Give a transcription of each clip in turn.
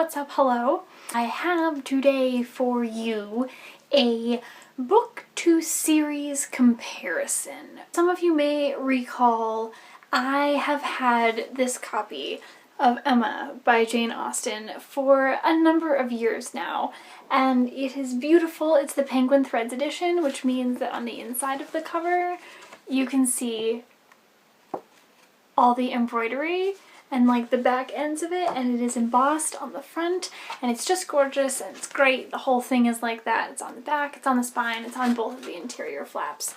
what's up, hello. I have today for you a book to series comparison. Some of you may recall I have had this copy of Emma by Jane Austen for a number of years now, and it is beautiful. It's the Penguin Threads edition, which means that on the inside of the cover you can see all the embroidery and like the back ends of it, and it is embossed on the front, and it's just gorgeous and it's great. The whole thing is like that. It's on the back, it's on the spine, it's on both of the interior flaps.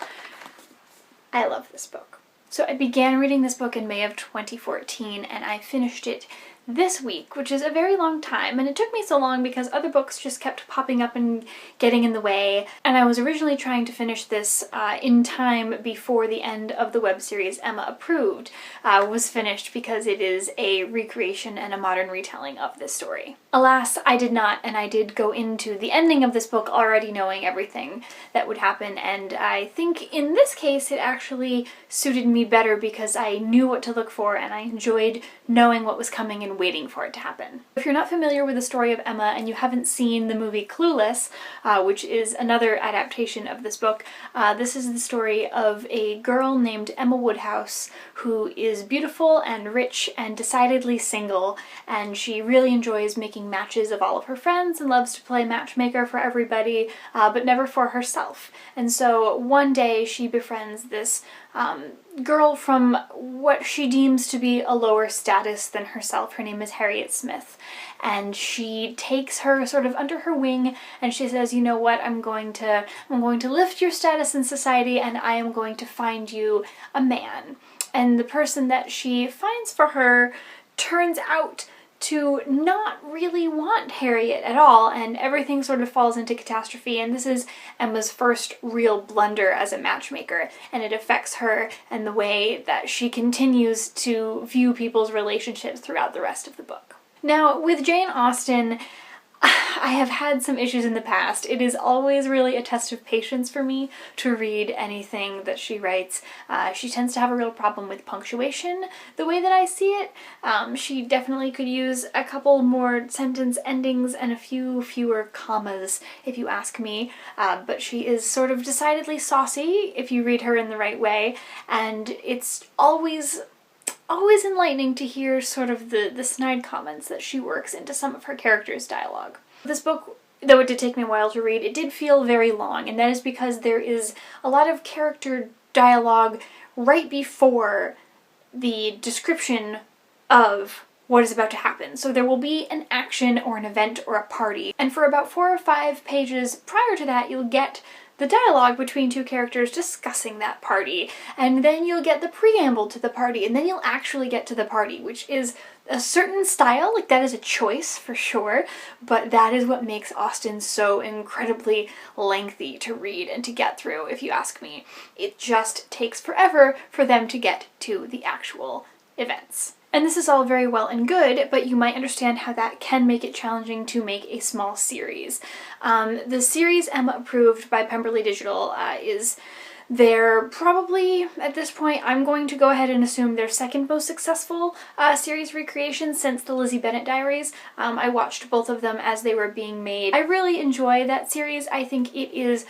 I love this book. So I began reading this book in May of 2014 and I finished it this week, which is a very long time, and it took me so long because other books just kept popping up and getting in the way, and I was originally trying to finish this in time before the end of the web series Emma Approved was finished, because it is a recreation and a modern retelling of this story. Alas, I did not, and I did go into the ending of this book already knowing everything that would happen, and I think in this case it actually suited me better because I knew what to look for and I enjoyed knowing what was coming and waiting for it to happen. If you're not familiar with the story of Emma and you haven't seen the movie Clueless, which is another adaptation of this book, this is the story of a girl named Emma Woodhouse who is beautiful and rich and decidedly single, and she really enjoys making matches of all of her friends and loves to play matchmaker for everybody, but never for herself. And so one day she befriends this girl from what she deems to be a lower status than herself. Her name is Harriet Smith, and she takes her sort of under her wing and she says, you know what, I'm going to lift your status in society and I am going to find you a man. And the person that she finds for her turns out to not really want Harriet at all, and everything sort of falls into catastrophe, and this is Emma's first real blunder as a matchmaker, and it affects her and the way that she continues to view people's relationships throughout the rest of the book. Now, with Jane Austen, I have had some issues in the past. It is always really a test of patience for me to read anything that she writes. She tends to have a real problem with punctuation, the way that I see it. She definitely could use a couple more sentence endings and a few fewer commas, if you ask me. But she is sort of decidedly saucy if you read her in the right way, and it's always enlightening to hear sort of the snide comments that she works into some of her characters' dialogue. This book, though it did take me a while to read, it did feel very long, and that is because there is a lot of character dialogue right before the description of what is about to happen. So there will be an action or an event or a party, and for about 4 or 5 pages prior to that you'll get the dialogue between two characters discussing that party, and then you'll get the preamble to the party, and then you'll actually get to the party, which is a certain style. Like, that is a choice for sure, but that is what makes Austen so incredibly lengthy to read and to get through, if you ask me. It just takes forever for them to get to the actual events. And this is all very well and good, but you might understand how that can make it challenging to make a small series. The series Emma Approved by Pemberley Digital is probably, at this point, I'm going to go ahead and assume their second most successful series recreation since the Lizzie Bennet Diaries. I watched both of them as they were being made. I really enjoy that series. I think it is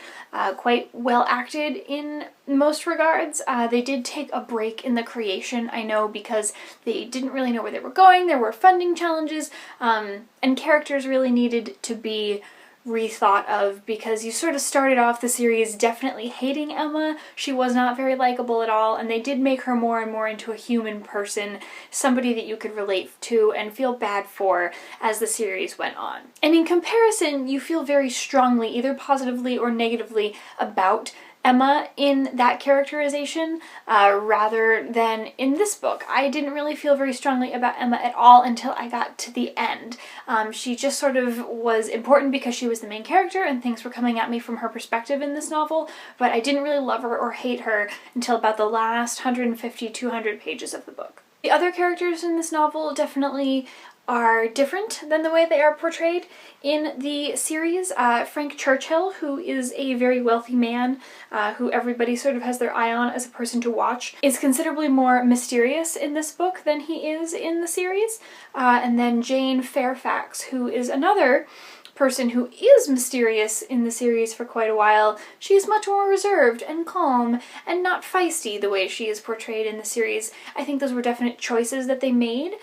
quite well acted in most regards. They did take a break in the creation, I know, because they didn't really know where they were going. There were funding challenges, and characters really needed to be rethought of, because you sort of started off the series definitely hating Emma. She was not very likable at all, and they did make her more and more into a human person, somebody that you could relate to and feel bad for as the series went on. And in comparison, you feel very strongly, either positively or negatively, about Emma in that characterization rather than in this book. I didn't really feel very strongly about Emma at all until I got to the end. She just sort of was important because she was the main character and things were coming at me from her perspective in this novel, but I didn't really love her or hate her until about the last 150-200 pages of the book. The other characters in this novel definitely are different than the way they are portrayed in the series. Frank Churchill, who is a very wealthy man who everybody sort of has their eye on as a person to watch, is considerably more mysterious in this book than he is in the series. And then Jane Fairfax, who is another person who is mysterious in the series for quite a while. She's much more reserved and calm and not feisty the way she is portrayed in the series. I think those were definite choices that they made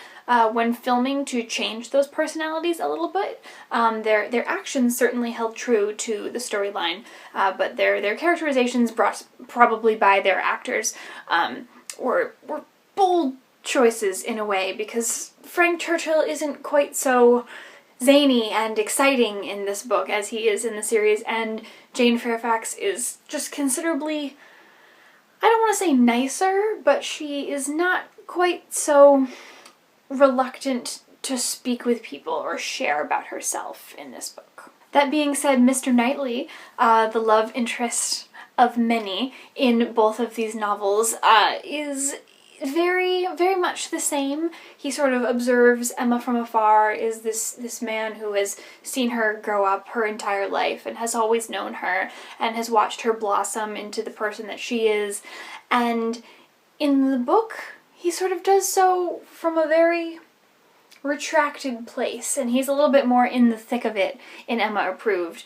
when filming to change those personalities a little bit. Their actions certainly held true to the storyline, but their characterizations brought probably by their actors were bold choices in a way, because Frank Churchill isn't quite so zany and exciting in this book as he is in the series, and Jane Fairfax is just considerably, I don't want to say nicer, but she is not quite so reluctant to speak with people or share about herself in this book. That being said, Mr. Knightley, the love interest of many in both of these novels, is very, very much the same. He sort of observes Emma from afar, is this man who has seen her grow up her entire life and has always known her and has watched her blossom into the person that she is. And in the book, he sort of does so from a very retracted place, and he's a little bit more in the thick of it in Emma Approved,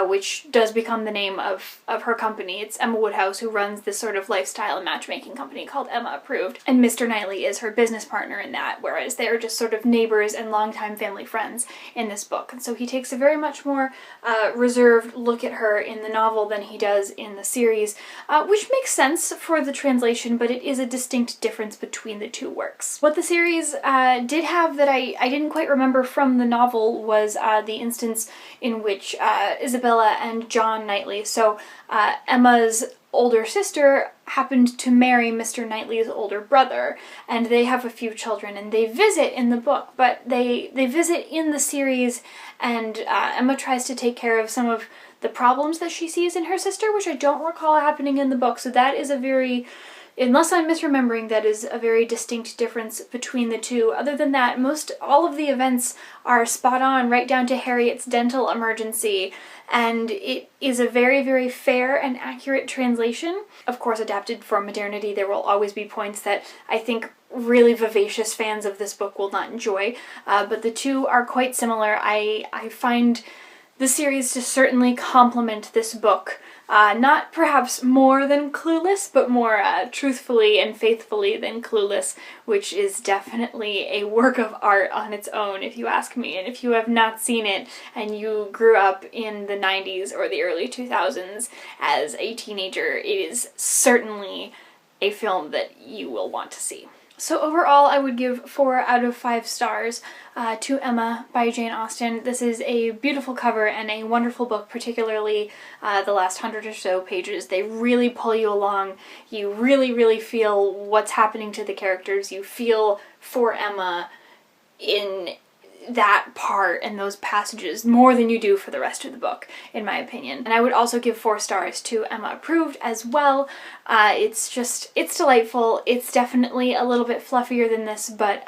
which does become the name of her company. It's Emma Woodhouse who runs this sort of lifestyle and matchmaking company called Emma Approved, and Mr. Knightley is her business partner in that, whereas they're just sort of neighbors and longtime family friends in this book. And so he takes a very much more reserved look at her in the novel than he does in the series, which makes sense for the translation, but it is a distinct difference between the two works. What the series did have that I didn't quite remember from the novel was the instance in which Isabella and John Knightley, so Emma's older sister, happened to marry Mr. Knightley's older brother, and they have a few children, and they visit in the book, but they visit in the series, and Emma tries to take care of some of the problems that she sees in her sister, which I don't recall happening in the book, so that is a very, unless I'm misremembering, that is a very distinct difference between the two. Other than that, all of the events are spot on, right down to Harriet's dental emergency, and it is a very, very fair and accurate translation. Of course, adapted for modernity, there will always be points that I think really vivacious fans of this book will not enjoy, but the two are quite similar. I find the series to certainly complement this book. Not perhaps more than Clueless, but more truthfully and faithfully than Clueless, which is definitely a work of art on its own, if you ask me. And if you have not seen it and you grew up in the 90s or the early 2000s as a teenager, it is certainly a film that you will want to see. So overall, I would give 4 out of 5 stars to Emma by Jane Austen. This is a beautiful cover and a wonderful book, particularly the last 100 or so pages. They really pull you along. You really, really feel what's happening to the characters. You feel for Emma in that part and those passages more than you do for the rest of the book, in my opinion. And I would also give 4 stars to Emma Approved as well. It's delightful. It's definitely a little bit fluffier than this, but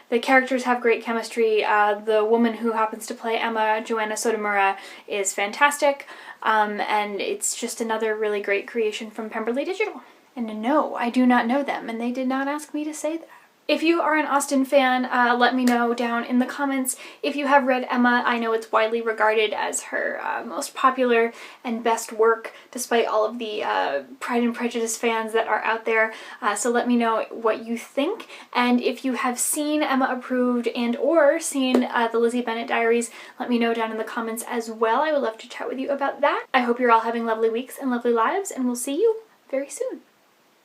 the characters have great chemistry. The woman who happens to play Emma, Joanna Sotomura, is fantastic, and it's just another really great creation from Pemberley Digital. And no, I do not know them, and they did not ask me to say that. If you are an Austen fan, let me know down in the comments. If you have read Emma, I know it's widely regarded as her most popular and best work, despite all of the Pride and Prejudice fans that are out there. So let me know what you think. And if you have seen Emma Approved and or seen the Lizzie Bennet Diaries, let me know down in the comments as well. I would love to chat with you about that. I hope you're all having lovely weeks and lovely lives, and we'll see you very soon.